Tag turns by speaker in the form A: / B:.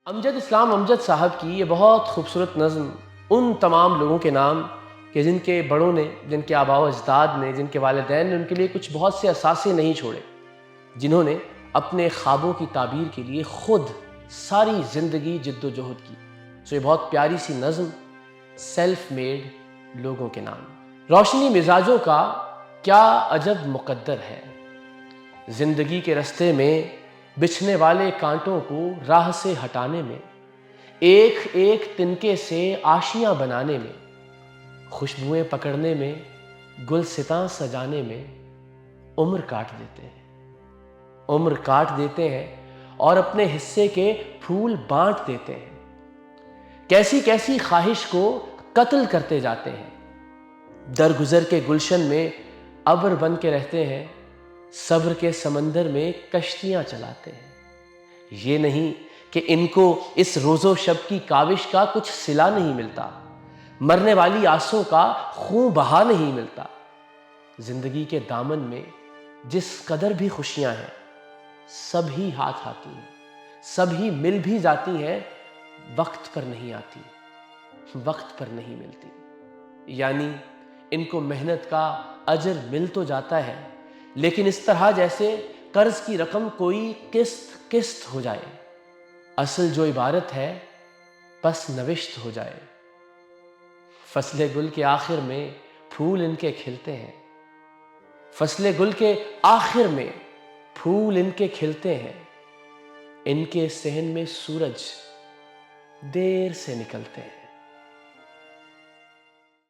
A: امجد اسلام امجد صاحب کی یہ بہت خوبصورت نظم ان تمام لوگوں کے نام کہ جن کے بڑوں نے، جن کے آباء و اجداد نے، جن کے والدین نے ان کے لیے کچھ بہت سے اثاثے نہیں چھوڑے، جنہوں نے اپنے خوابوں کی تعبیر کے لیے خود ساری زندگی جد و جہد کی۔ یہ بہت پیاری سی نظم، سیلف میڈ لوگوں کے نام۔ روشنی مزاجوں کا کیا عجب مقدر ہے، زندگی کے رستے میں بچھنے والے کانٹوں کو راہ سے ہٹانے میں، ایک ایک تنکے سے آشیاں بنانے میں، خوشبوئیں پکڑنے میں، گلستاں سجانے میں عمر کاٹ دیتے ہیں اور اپنے حصے کے پھول بانٹ دیتے ہیں۔ کیسی کیسی خواہش کو قتل کرتے جاتے ہیں، درگزر کے گلشن میں ابر بن کے رہتے ہیں، صبر کے سمندر میں کشتیاں چلاتے ہیں۔ یہ نہیں کہ ان کو اس روز و شب کی کاوش کا کچھ صلہ نہیں ملتا، مرنے والی آسوں کا خون بہا نہیں ملتا۔ زندگی کے دامن میں جس قدر بھی خوشیاں ہیں، سب ہی ہاتھ آتی ہیں، سب ہی مل بھی جاتی ہیں، وقت پر نہیں آتی، وقت پر نہیں ملتی۔ یعنی ان کو محنت کا اجر مل تو جاتا ہے، لیکن اس طرح جیسے قرض کی رقم کوئی قسط ہو جائے، اصل جو عبارت ہے پس نوشت ہو جائے۔ فصل گل کے آخر میں پھول ان کے کھلتے ہیں، فصل گل کے آخر میں پھول ان کے کھلتے ہیں، ان کے صحن میں سورج دیر سے نکلتے ہیں۔